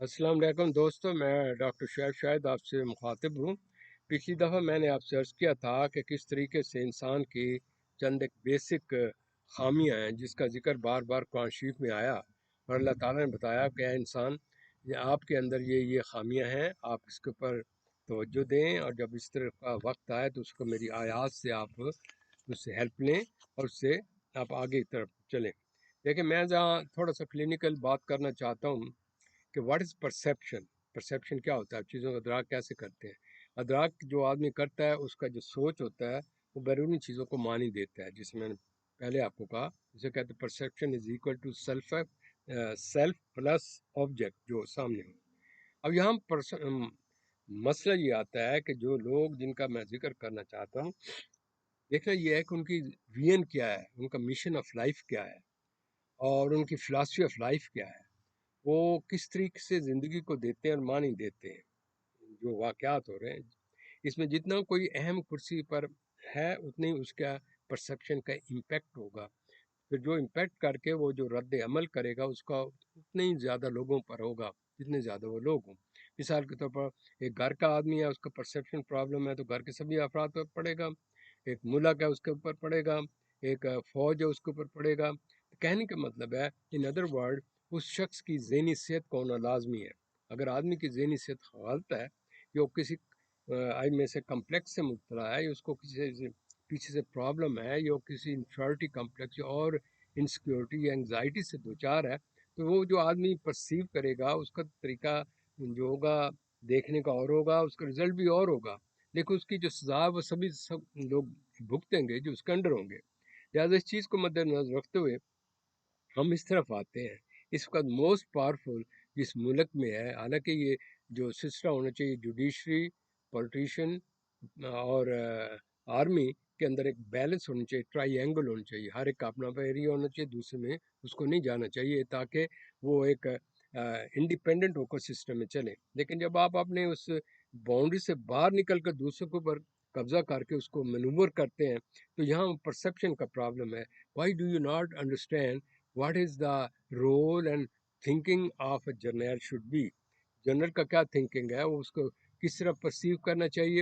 السلام علیکم دوستو، میں ڈاکٹر شعیب شاہد آپ سے مخاطب ہوں۔ پچھلی دفعہ میں نے آپ سے عرض کیا تھا کہ کس طریقے سے انسان کی چند ایک بیسک خامیاں ہیں جس کا ذکر بار بار قرآن شریف میں آیا، اور اللہ تعالیٰ نے بتایا کہ اے انسان، یہ آپ کے اندر یہ خامیاں ہیں، آپ اس کے اوپر توجہ دیں، اور جب اس طرح کا وقت آئے تو اس کو میری آیات سے آپ اس سے ہیلپ لیں اور اس سے آپ آگے کی طرف چلیں۔ دیکھیں، میں جہاں تھوڑا سا کلینکل بات کرنا چاہتا ہوں کہ واٹ از پرسیپشن۔ پرسیپشن کیا ہوتا ہے، چیزوں کا ادراک کیسے کرتے ہیں۔ ادراک جو آدمی کرتا ہے اس کا جو سوچ ہوتا ہے وہ بیرونی چیزوں کو معنی دیتا ہے، جس میں نے پہلے آپ کو کہا، جسے کہتے ہیں perception is equal to self plus object جو سامنے ہو۔ اب یہاں مسئلہ یہ آتا ہے کہ جو لوگ جن کا میں ذکر کرنا چاہتا ہوں، دیکھنا یہ ہے کہ ان کی وین کیا ہے، ان کا مشن آف لائف کیا ہے، اور ان کی فلاسفی آف لائف کیا ہے، وہ کس طریقے سے زندگی کو دیتے ہیں اور معنی دیتے ہیں۔ جو واقعات ہو رہے ہیں اس میں جتنا کوئی اہم کرسی پر ہے اتنی اس کا پرسیپشن کا امپیکٹ ہوگا، پھر جو امپیکٹ کر کے وہ جو رد عمل کرے گا اس کا اتنے ہی زیادہ لوگوں پر ہوگا جتنے زیادہ وہ لوگ ہوں۔ مثال کے طور پر ایک گھر کا آدمی ہے، اس کا پرسیپشن پرابلم ہے تو گھر کے سبھی افراد پر پڑے گا، ایک ملک ہے اس کے اوپر پڑے گا، ایک فوج ہے اس کے اوپر پڑے گا۔ کہنے کا مطلب ہے ان ادر ورڈ اس شخص کی ذہنی صحت کو ہونا لازمی ہے۔ اگر آدمی کی ذہنی صحت غلط ہے، جو کسی میں سے کمپلیکس سے مبتلا ہے، یا اس کو کسی سے پیچھے سے پرابلم ہے، یا کسی انفیریٹی کمپلیکس اور انسیکیورٹی یا انگزائٹی سے دوچار ہے، تو وہ جو آدمی پرسیو کرے گا اس کا طریقہ جو ہوگا دیکھنے کا اور ہوگا، اس کا رزلٹ بھی اور ہوگا، لیکن اس کی جو سزا ہے وہ سب لوگ بھگتیں گے جو اس کے انڈر ہوں گے۔ لہٰذا اس چیز کو مد نظر رکھتے ہوئے ہم اس طرف آتے ہیں۔ اس وقت موسٹ پاورفل جس ملک میں ہے، حالانکہ یہ جو سسٹم ہونا چاہیے، جوڈیشری، پولیٹیشین اور آرمی کے اندر ایک بیلنس ہونا چاہیے، ٹرائی اینگل ہونا چاہیے، ہر ایک کا اپنا ایریا ہونا چاہیے، دوسرے میں اس کو نہیں جانا چاہیے، تاکہ وہ ایک انڈیپینڈنٹ ہو کر سسٹم میں چلے۔ لیکن جب آپ اپنے اس باؤنڈری سے باہر نکل کر دوسروں کے اوپر قبضہ کر کے اس کو مینوور کرتے ہیں تو یہاں پرسیپشن کا پرابلم ہے۔ Why do you not understand what is the role and thinking of a جرنیل شوڈ بی۔ جنرل کا کیا تھنکنگ ہے، وہ اس کو کس طرح پرسیو کرنا چاہیے،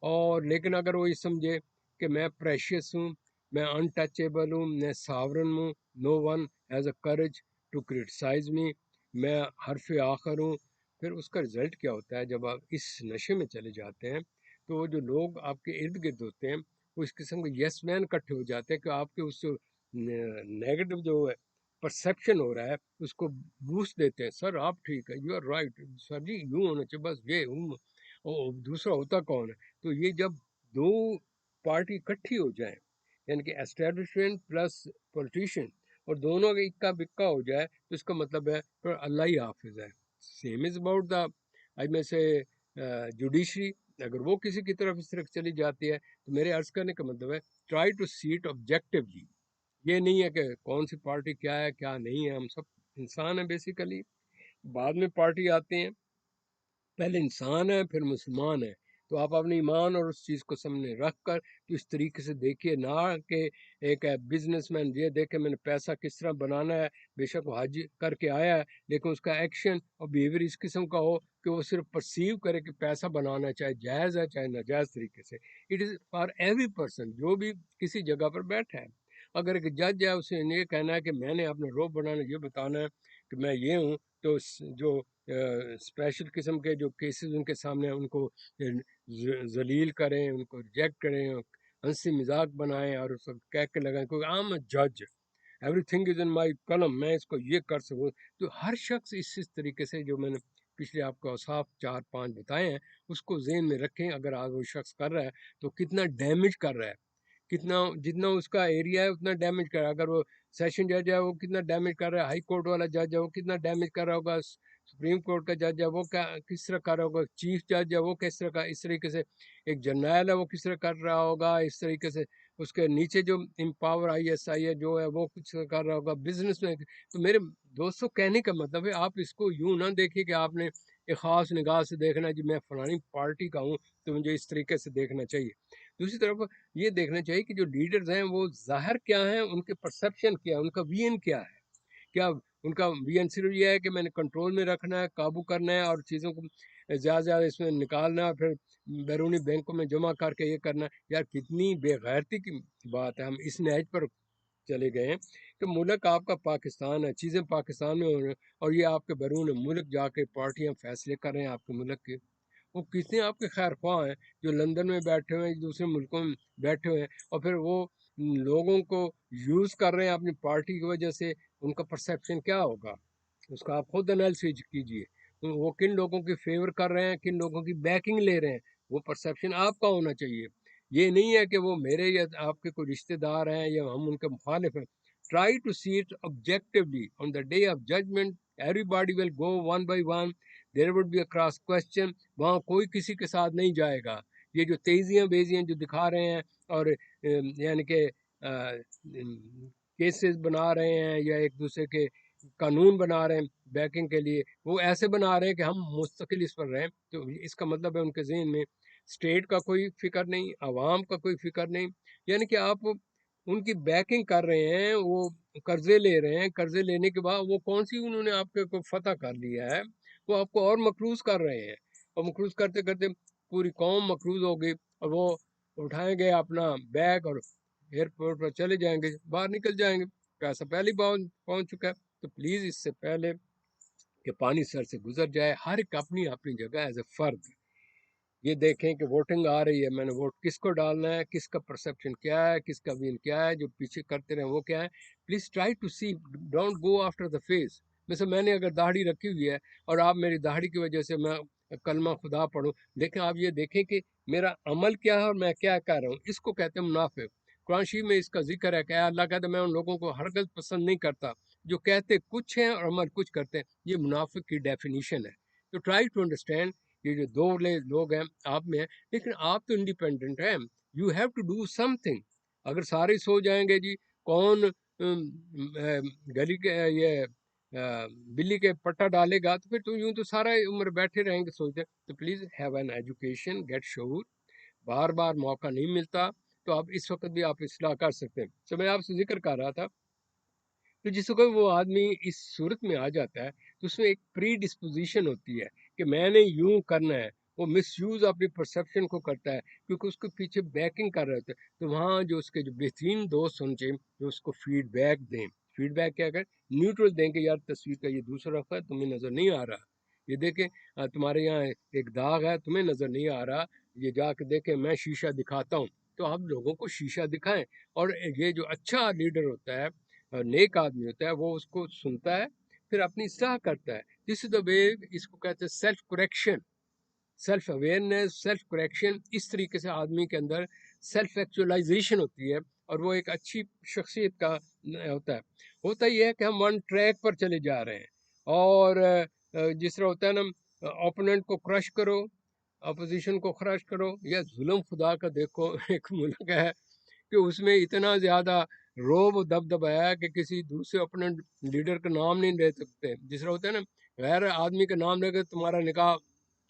اور لیکن اگر وہ یہ سمجھے کہ میں پریشیس ہوں، میں انٹچیبل ہوں، میں ساورن ہوں، no one has a courage to criticize me, میں حرف آخر ہوں، پھر اس کا رزلٹ کیا ہوتا ہے جب آپ اس نشے میں چلے جاتے ہیں تو وہ جو لوگ آپ کے ارد گرد ہوتے ہیں وہ اس قسم کے یس مین اکٹھے ہو جاتے ہیں کہ آپ کے اس نیگیٹو جو پرسیپشن ہو رہا ہے اس کو بوسٹ دیتے ہیں۔ سر آپ ٹھیک ہے، یو آر رائٹ، سر جی یوں ہونا چاہیے، بس یہ دوسرا ہوتا کون ہے۔ تو یہ جب دو پارٹی اکٹھی ہو جائیں، یعنی کہ اسٹیبلشمنٹ پلس پولیٹیشین، اور دونوں کا اکا بکا ہو جائے تو اس کا مطلب ہے پھر اللہ ہی حافظ ہے۔ سیم از اباؤٹ دا میں سے جوڈیشری، اگر وہ کسی کی طرف اس طرح چلی جاتی ہے تو میرے عرض کرنے کا مطلب ہے try to see it objectively. یہ نہیں ہے کہ کون سی پارٹی کیا ہے کیا نہیں ہے، ہم سب انسان ہیں بیسیکلی، بعد میں پارٹی آتے ہیں، پہلے انسان ہے پھر مسلمان ہے۔ تو آپ اپنے ایمان اور اس چیز کو سامنے رکھ کر تو اس طریقے سے دیکھیے، نہ کہ ایک بزنس مین یہ دیکھے میں نے پیسہ کس طرح بنانا ہے، بے شک وہ حج کر کے آیا ہے لیکن اس کا ایکشن اور بیہیویئر اس قسم کا ہو کہ وہ صرف پرسیو کرے کہ پیسہ بنانا چاہے جائز ہے چاہے ناجائز طریقے سے۔ It is for every person جو بھی کسی جگہ پر بیٹھا ہے۔ اگر ایک جج ہے، اسے یہ کہنا ہے کہ میں نے اپنا روب بنانا، یہ بتانا ہے کہ میں یہ ہوں، تو جو اسپیشل قسم کے جو کیسز ان کے سامنے ہیں ان کو ذلیل کریں، ان کو ریجیکٹ کریں، ہنسی مذاق بنائیں اور اس کو کہہ کے لگائیں کیونکہ عام جج، ایوری تھنگ از ان مائی قلم، میں اس کو یہ کر سکوں۔ تو ہر شخص اس طریقے سے جو میں نے پچھلے آپ کو اوصاف 4-5 بتائے ہیں اس کو ذہن میں رکھیں۔ اگر آج وہ شخص کر رہا ہے تو کتنا ڈیمیج کر رہا ہے، کتنا جتنا اس کا ایریا ہے اتنا ڈیمیج کر رہا ہے۔ اگر وہ سیشن جج ہے وہ کتنا ڈیمیج کر رہا ہے، ہائی کورٹ والا جج ہے وہ کتنا ڈیمیج کر رہا ہوگا، سپریم کورٹ کا جج ہے وہ کیا کس طرح کر رہا ہوگا، چیف جج ہے وہ کس طرح کا، اس طریقے سے ایک جرنیل ہے وہ کس طرح کر رہا ہوگا، اس طریقے سے اس کے نیچے جو امپاور آئی ایس آئی ہے جو ہے وہ کچھ کر رہا ہوگا بزنس میں۔ تو میرے دوستوں کہنے کا مطلب ہے آپ اس کو یوں نہ دیکھیں کہ آپ نے ایک خاص نگاہ سے دیکھنا ہے، جی میں فلانی پارٹی کا ہوں تو مجھے اس طریقے سے دیکھنا چاہیے۔ دوسری طرف یہ دیکھنا چاہیے کہ جو لیڈرز ہیں وہ ظاہر کیا ہیں، ان کے پرسیپشن کیا ہے، ان کا وین کیا ہے، کیا ان کا وین صرف یہ ہے کہ میں نے کنٹرول میں رکھنا ہے، قابو کرنا ہے اور چیزوں کو زیادہ زیادہ اس میں نکالنا ہے، پھر بیرونی بینکوں میں جمع کر کے یہ کرنا ہے؟ یار کتنی بے غیرتی کی بات ہے، ہم اس نہج پر چلے گئے ہیں کہ ملک آپ کا پاکستان ہے، چیزیں پاکستان میں ہو رہی ہیں، اور یہ آپ کے بیرون ملک جا کے پارٹیاں فیصلے کر رہے ہیں آپ کے ملک کے۔ وہ کتنے آپ کے خیر خواہ ہیں جو لندن میں بیٹھے ہوئے ہیں، دوسرے ملکوں میں بیٹھے ہوئے ہیں، اور پھر وہ لوگوں کو یوز کر رہے ہیں اپنی پارٹی کی وجہ سے۔ ان کا پرسیپشن کیا ہوگا اس کا آپ خود انالیسس کیجئے، وہ کن لوگوں کی فیور کر رہے ہیں، کن لوگوں کی بیکنگ لے رہے ہیں، وہ پرسیپشن آپ کا ہونا چاہیے۔ یہ نہیں ہے کہ وہ میرے یا آپ کے کوئی رشتہ دار ہیں یا ہم ان کے مخالف ہیں۔ Try to see it objectively on the day of judgment, everybody will go one by one, there would be a cross question, وہاں کوئی کسی کے ساتھ نہیں جائے گا۔ یہ جو تیزیاں بیزیاں جو دکھا رہے ہیں اور یعنی کہ کیسز بنا رہے ہیں یا ایک دوسرے کے قانون بنا رہے ہیں بیکنگ کے لیے، وہ ایسے بنا رہے ہیں کہ ہم مستقل اس پر رہیں، تو اس کا مطلب ہے ان کے ذہن میں اسٹیٹ کا کوئی فکر نہیں، عوام کا کوئی فکر نہیں۔ یعنی کہ آپ ان کی بیکنگ کر رہے ہیں، وہ قرضے لے رہے ہیں، قرضے لینے کے بعد وہ کون سی انہوں نے آپ کے کو فتح کر لیا ہے، وہ آپ کو اور مقروض کر رہے ہیں، اور مقروض کرتے کرتے پوری قوم مقروض ہو گئی، اور وہ اٹھائیں گے اپنا بیگ اور ایئرپورٹ پر چلے جائیں گے، باہر نکل جائیں گے، پیسہ پہلے ہی پہنچ چکا ہے۔ تو پلیز اس سے پہلے کہ پانی سر سے گزر جائے، ہر ایک اپنی اپنی جگہ ایز اے فرد یہ دیکھیں کہ ووٹنگ آ رہی ہے، میں نے ووٹ کس کو ڈالنا ہے، کس کا پرسیپشن کیا ہے، کس کا وین کیا ہے، جو پیچھے کرتے رہے وہ کیا ہے۔ Please try to see, don't go after the face. مثلا میں نے اگر داڑھی رکھی ہوئی ہے اور آپ میری داڑھی کی وجہ سے میں کلمہ خدا پڑھوں، لیکن آپ یہ دیکھیں کہ میرا عمل کیا ہے اور میں کیا کر رہا ہوں، اس کو کہتے ہیں منافق۔ قرآن شریف میں اس کا ذکر ہے کہ اے اللہ کہتا ہے میں ان لوگوں کو ہرگز پسند نہیں کرتا جو کہتے کچھ ہیں اور عمل کچھ کرتے ہیں۔ یہ منافق کی ڈیفینیشن ہے۔ تو ٹرائی ٹو انڈرسٹینڈ، یہ جو دو لوگ ہیں آپ میں ہیں، لیکن آپ تو انڈیپینڈنٹ ہیں، you have to do something. اگر سارے سو جائیں گے جی کون گلی کے یہ بلی کے پٹا ڈالے گا، تو پھر تو یوں تو سارا عمر بیٹھے رہیں گے سوچتے۔ تو please have an education, get شعور، بار بار موقع نہیں ملتا، تو آپ اس وقت بھی آپ اصلاح کر سکتے ہیں۔ تو میں آپ سے ذکر کر رہا تھا تو جس کو وہ آدمی اس صورت میں آ جاتا ہے تو اس میں ایک پری ڈسپوزیشن ہوتی ہے کہ میں نے یوں کرنا ہے، وہ مس یوز اپنی پرسیپشن کو کرتا ہے کیونکہ اس کے پیچھے بیکنگ کر رہے ہوتے ہیں۔ تو وہاں جو اس کے جو بہترین دوست ہونے چاہیے جو اس کو فیڈ بیک دیں، فیڈ بیک کیا کریں، نیوٹرل دیں کہ یار تصویر کا یہ دوسرا رخ ہے، تمہیں نظر نہیں آ رہا، یہ دیکھیں تمہارے یہاں ایک داغ ہے، تمہیں نظر نہیں آ رہا، یہ جا کے دیکھیں میں شیشہ دکھاتا ہوں۔ تو آپ لوگوں کو شیشہ دکھائیں، اور یہ جو اچھا لیڈر ہوتا ہے، نیک آدمی ہوتا ہے، وہ اس کو سنتا ہے پھر اپنی اصلاح کرتا ہے۔ دس از دا وے، اس کو کہتے ہیں self correction, self awareness, self correction. اس طریقے سے آدمی کے اندر سیلف ایکچولائزیشن ہوتی ہے اور وہ ایک اچھی شخصیت کا ہوتا یہ ہے کہ ہم ون ٹریک پر چلے جا رہے ہیں، اور جس طرح ہوتا ہے نا اوپوننٹ کو کرش کرو، اپوزیشن کو کرش کرو، یا ظلم خدا کا دیکھو ایک ملک ہے کہ اس میں اتنا زیادہ روب و دبدبہ ہے کہ کسی دوسرے اپنے لیڈر کا نام نہیں لے سکتے، جس طرح ہوتا ہے نا غیر آدمی کا نام لے کے تمہارا نکاح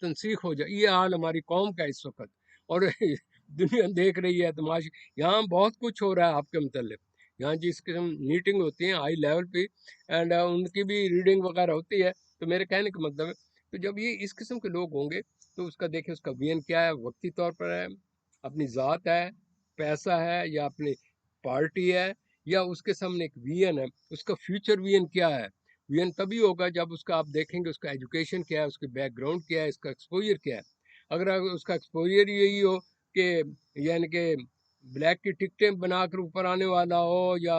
تنسیخ ہو جائے۔ یہ حال ہماری قوم کا اس وقت، اور دنیا دیکھ رہی ہے تماشی۔ یہاں بہت کچھ ہو رہا ہے آپ کے متعلق، یہاں جس قسم میٹنگ ہوتی ہیں ہائی لیول پہ، اینڈ ان کی بھی ریڈنگ وغیرہ ہوتی ہے۔ تو میرے کہنے کا مطلب ہے تو جب یہ اس قسم کے لوگ ہوں گے تو اس کا دیکھیں اس کا وین کیا ہے، وقتی طور پر ہے، اپنی ذات ہے، پیسہ ہے، یا اپنی پارٹی ہے، یا اس کے سامنے ایک وین ہے، اس کا فیوچر وین کیا ہے۔ وین تبھی ہوگا جب اس کا آپ دیکھیں گے اس کا ایجوکیشن کیا ہے، اس کے بیک گراؤنڈ کیا ہے، اس کا ایکسپوجر کیا ہے۔ اگر اس کا ایکسپوجر یہی ہو کہ یعنی کہ بلیک کی ٹکٹیں بنا کر اوپر آنے والا ہو، یا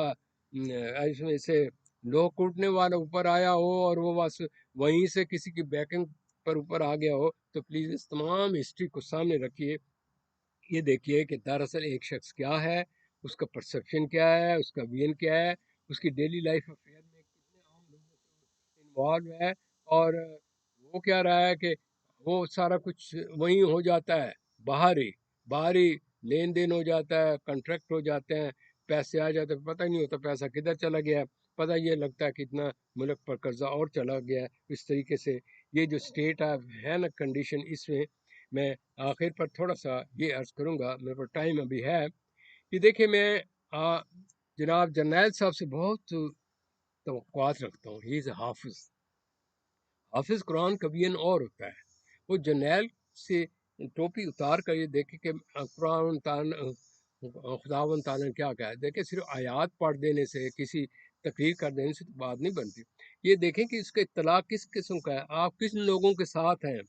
اس میں سے لوگ کوٹنے والا اوپر آیا ہو اور وہ بس وہیں سے کسی کی بیکنگ پر اوپر آ گیا ہو، تو پلیز اس تمام ہسٹری کو سامنے رکھیے، یہ دیکھیے کہ دراصل ایک شخص کیا ہے، اس کا پرسیپشن کیا ہے، اس کا وین کیا ہے، اس کی ڈیلی لائف افیئر میں کتنے عام لوگوں سے انوالو ہے، اور وہ کیا رہا ہے کہ وہ سارا کچھ وہیں ہو جاتا ہے، باہری لین دین ہو جاتا ہے، کنٹریکٹ ہو جاتے ہیں، پیسے آ جاتے ہیں، پتہ ہی نہیں ہوتا پیسہ کدھر چلا گیا ہے، پتہ یہ لگتا ہے کہ اتنا ملک پر قرضہ اور چلا گیا ہے۔ اس طریقے سے یہ جو اسٹیٹ ہے نا کنڈیشن، اس میں آخر پر تھوڑا سا یہ عرض کروں گا، میرے پر ٹائم ابھی ہے، کہ دیکھیں میں جناب جرنیل صاحب سے بہت توقعات رکھتا ہوں. ہی از اے حافظ. حافظ قرآن کا ویژن اور ہوتا ہے. وہ جرنیل سے ٹوپی اتار کر یہ دیکھے کہ قرآن خداوند تعالیٰ نے کیا کہا ہے. دیکھیں صرف آیات پڑھ دینے سے، کسی تقریر کر دینے سے تو بات نہیں بنتی. یہ دیکھیں کہ اس کا اطلاع کس قسم کا ہے، آپ کس لوگوں کے ساتھ ہیں،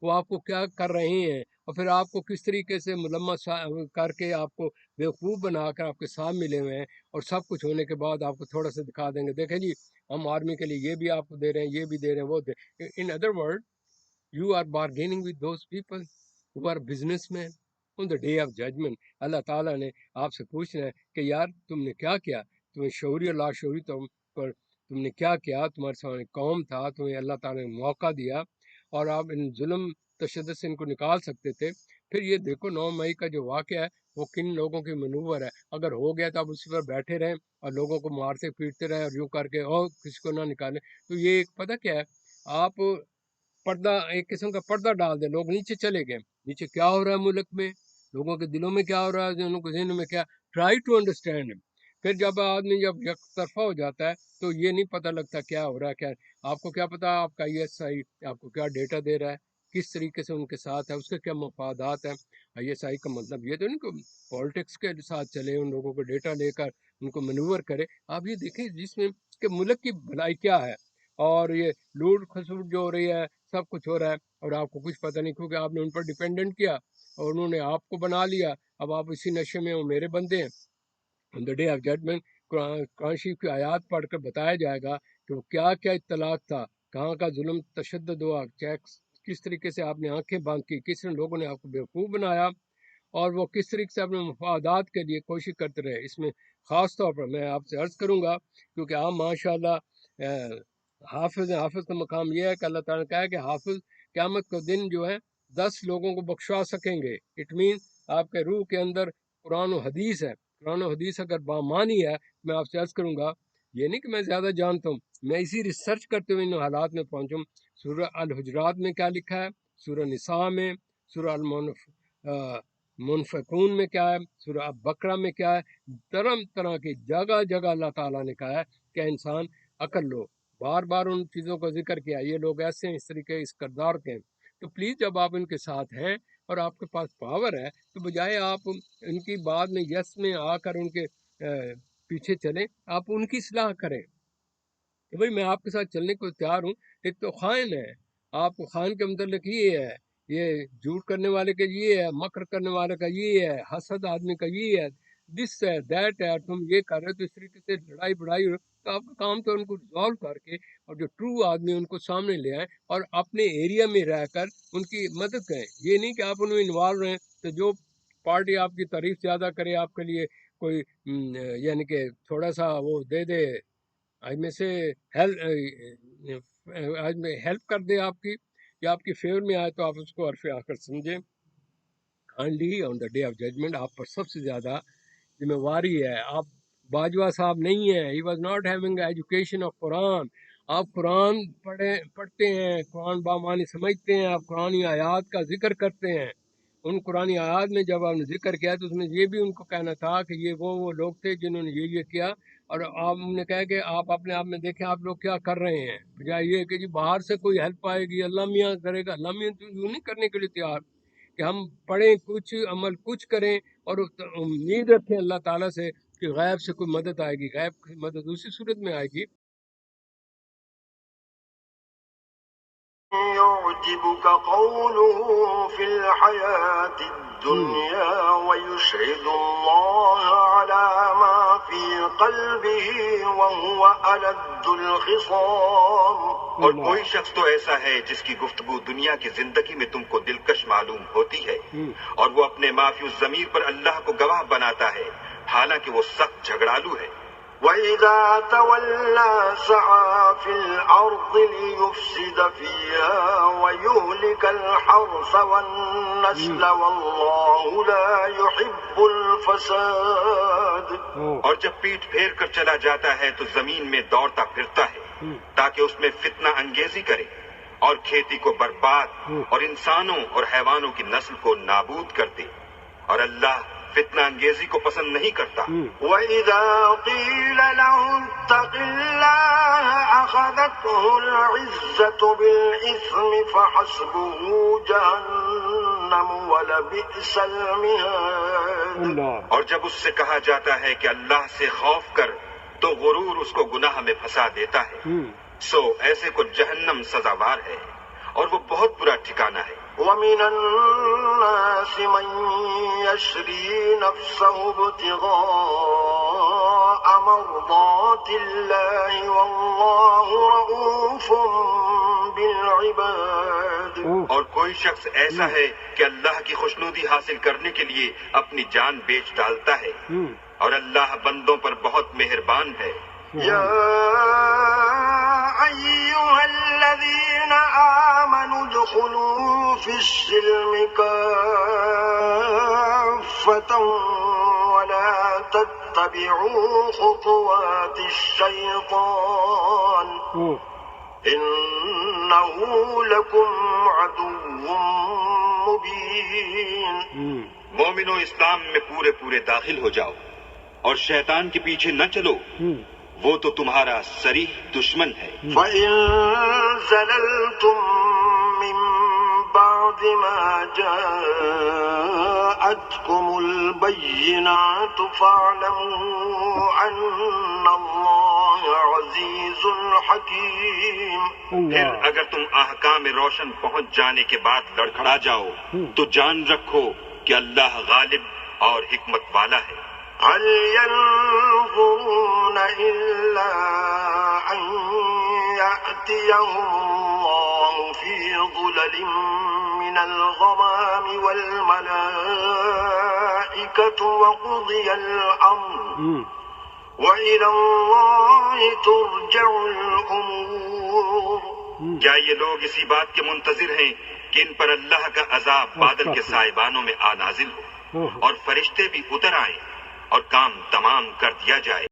وہ آپ کو کیا کر رہے ہیں، اور پھر آپ کو کس طریقے سے ملمس کر کے آپ کو بیوقوف بنا کر آپ کے ساتھ ملے ہوئے ہیں، اور سب کچھ ہونے کے بعد آپ کو تھوڑا سا دکھا دیں گے دیکھیں جی ہم آرمی کے لیے یہ بھی آپ کو دے رہے ہیں، یہ بھی دے رہے ہیں، وہ دے. In other word you are bargaining with those people who are businessmen on the day of judgment. اللہ تعالیٰ نے آپ سے پوچھنا ہے کہ یار تم نے کیا کیا، تمہیں شعوری اور لاشعوری تم نے کیا کیا، تمہارے سامنے قوم تھا، تمہیں اللہ تعالیٰ نے موقع دیا اور آپ ان ظلم تشدد سے ان کو نکال سکتے تھے. پھر یہ دیکھو 9 مئی کا جو واقعہ ہے وہ کن لوگوں کی منور ہے. اگر ہو گیا تو آپ اسی پر بیٹھے رہیں اور لوگوں کو مارتے پیٹتے رہیں اور یوں کر کے اور کسی کو نہ نکالیں. تو یہ ایک پتہ کیا ہے، آپ پردہ، ایک قسم کا پردہ ڈال دیں، لوگ نیچے چلے گئے، نیچے کیا ہو رہا ہے ملک میں، لوگوں کے دلوں میں کیا ہو رہا ہے، ذہنوں کے ذہنوں میں کیا، ٹرائی ٹو انڈرسٹینڈ. پھر جب آدمی جب یک طرفہ ہو جاتا ہے تو یہ نہیں پتہ لگتا کیا ہو رہا ہے. کیا آپ کو کیا پتا آپ کا ایس آئی آپ کو کیا ڈیٹا دے رہا ہے، کس طریقے سے ان کے ساتھ ہے، اس کے کیا مفادات ہیں. آئی ایس آئی کا مطلب یہ تو نہیں کہ پالیٹکس کے ساتھ چلے، ان لوگوں کو ڈیٹا لے کر ان کو منور کرے. آپ یہ دیکھیں جس میں کہ ملک کی بھلائی کیا ہے، اور یہ لوٹ کھسوٹ جو ہو رہی ہے، سب کچھ ہو رہا ہے اور آپ کو کچھ پتہ نہیں، کیونکہ آپ نے ان پر ڈیپینڈنٹ کیا اور انہوں نے آپ کو بنا لیا. اب آپ اسی نشے میں، وہ میرے بندے ہیں. آن دا ڈے آف ججمنٹ قرآن شریف کی آیات پڑھ کر بتایا جائے گا کہ وہ کیا کیا اطلاعات تھا، کہاں کا ظلم تشدد ہوا، کس طریقے سے آپ نے آنکھیں بند کی، کس لوگوں نے آپ کو بیوقوف بنایا، اور وہ کس طریقے سے اپنے مفادات کے لیے کوشش کرتے رہے. اس میں خاص طور پر میں آپ سے عرض کروں گا، کیونکہ آپ ماشاء اللہ حافظ ہیں. حافظ کا مقام یہ ہے کہ اللہ تعالیٰ نے کہا ہے کہ حافظ قیامت کے دن جو ہے 10 لوگوں کو بخشوا سکیں گے. اٹ مین آپ کے روح کے اندر قرآن و حدیث ہے. قرآن و حدیث اگر بامانی ہے، میں آپ سے عرض کروں گا، یہ نہیں کہ میں زیادہ جانتا ہوں، میں اسی ریسرچ کرتے ہوئے ان حالات میں پہنچوں. سورہ الحجرات میں کیا لکھا ہے، سورہ نساء میں، سورہ منفقون میں کیا ہے، سورہ بقرہ میں کیا ہے، طرح طرح کی جگہ جگہ اللہ تعالیٰ نے کہا ہے کہ انسان عقل لو. بار بار ان چیزوں کا ذکر کیا، یہ لوگ ایسے ہیں، اس طریقے اس کردار کے ہیں. تو پلیز جب آپ ان کے ساتھ ہیں اور آپ کے پاس پاور ہے تو بجائے آپ ان کی بات میں یس میں آ کر ان کے پیچھے چلیں، آپ ان کی اصلاح کریں کہ بھئی میں آپ کے ساتھ چلنے کو تیار ہوں. ایک تو خائن ہے، آپ کو خائن کے متعلق یہ ہے، یہ جھوٹ کرنے والے کا یہ ہے، مکر کرنے والے کا یہ ہے، حسد آدمی کا یہ ہے، دس ہے دیٹ ہے، تم یہ کر رہے تو اس طریقے سے لڑائی بڑائی. تو آپ کا کام تو ان کو ریزالو کر کے اور جو ٹرو آدمی ان کو سامنے لے آئیں اور اپنے ایریا میں رہ کر ان کی مدد کریں. یہ نہیں کہ آپ ان میں انوالو رہیں تو جو پارٹی آپ کی تعریف زیادہ کرے، آپ کے لیے کوئی یعنی کہ تھوڑا سا وہ دے دے، آج میں سے آج میں ہیلپ کر دے آپ کی، یا آپ کی فیور میں آئے تو آپ اس کو عرف آخر سمجھیں. Kindly on the day of judgment آپ پر سب سے زیادہ ذمہ واری ہے. آپ باجوہ صاحب نہیں ہیں، he was not having education of Quran. آپ قرآن پڑھتے ہیں، قرآن بامانی سمجھتے ہیں، آپ قرآنی آیات کا ذکر کرتے ہیں. ان قرآنی آیات میں جب آپ نے ذکر کیا تو اس میں یہ بھی ان کو کہنا تھا کہ یہ وہ لوگ تھے جنہوں نے یہ کیا، اور آپ نے کہا کہ آپ اپنے آپ میں دیکھیں آپ لوگ کیا کر رہے ہیں، بجائے یہ کہ جی باہر سے کوئی ہیلپ آئے گی، اللہ میاں کرے گا. اللہ میاں تو یوں نہیں کرنے کے لیے تیار کہ ہم پڑھیں کچھ، عمل کچھ کریں اور امید رکھیں اللہ تعالیٰ سے کہ غیب سے کوئی مدد آئے گی. غیب کی مدد اسی صورت میں آئے گی. يعجبك قوله في الحياة الدنيا ويشهد الله على ما في قلبه وهو ألد الخصام. اور کوئی شخص تو ایسا ہے جس کی گفتگو دنیا کی زندگی میں تم کو دلکش معلوم ہوتی ہے اور وہ اپنے معافی الضمیر پر اللہ کو گواہ بناتا ہے حالانکہ وہ سخت جھگڑالو ہے. وَإِذَا تَوَلَّى سَعَى فِي الْأَرْضِ لِيُفْسِدَ فِيهَا وَيُهْلِكَ الْحَرْثَ وَالنَّسْلَ وَاللَّهُ لَا يُحِبُّ الْفَسَادَ. اور جب پیٹھ پھیر کر چلا جاتا ہے تو زمین میں دوڑتا پھرتا ہے تاکہ اس میں فتنہ انگیزی کرے اور کھیتی کو برباد اور انسانوں اور حیوانوں کی نسل کو نابود کر دے. اور اللہ فتنہ انگیزی کو پسند نہیں کرتا۔ وَإِذَا قِيلَ لَهُ اتَّقِ اللَّهَ أَخَذَتْهُ الْعِزَّةُ بِالْإِثْمِ فَحَسْبُهُ جَهَنَّمُ وَلَبِئْسَ الْمِهَادُ۔ اور جب اس سے کہا جاتا ہے کہ اللہ سے خوف کر تو غرور اس کو گناہ میں پھنسا دیتا ہے، سو ایسے کو جہنم سزاوار ہے اور وہ بہت برا ٹھکانہ ہے۔ وَمِنَ النَّاسِ مَن يَشْرِي نَفْسَهُ ابْتِغَاءَ مَرْضَاتِ اللَّهِ وَاللَّهُ رَءُوفٌ بِالْعِبَادِ۔ اور کوئی شخص ایسا ہے کہ اللہ کی خوشنودی حاصل کرنے کے لیے اپنی جان بیچ ڈالتا ہے، اور اللہ بندوں پر بہت مہربان ہے۔ يا أيها الذين آمنوا ادخلوا في السلم كافة ولا تتبعوا خطوات الشيطان إنه لكم عدو مبين۔ مومنو، اسلام میں پورے پورے داخل ہو جاؤ اور شیطان کے پیچھے نہ چلو، وہ تو تمہارا صریح دشمن ہے۔ فَإِن زَلَلْتُم مِّن بَعْدِ مَا جَاءَتْكُمُ الْبَيِّنَاتُ فَاعْلَمُوا أَنَّ اللَّهَ عَزِيزٌ حَكِيمٌ۔ پھر اگر تم احکام روشن پہنچ جانے کے بعد لڑکھڑا جاؤ تو جان رکھو کہ اللہ غالب اور حکمت والا ہے۔ هل ينظرون إلا أن يأتيهم الله في ظلل من الغمام والملائكة وقضي الأمر وإلى الله ترجع الأمور۔ کیا یہ لوگ اسی بات کے منتظر ہیں کہ ان پر اللہ کا عذاب بادل کے سائبانوں میں نازل ہو اور فرشتے بھی اتر آئیں اور کام تمام کر دیا جائے؟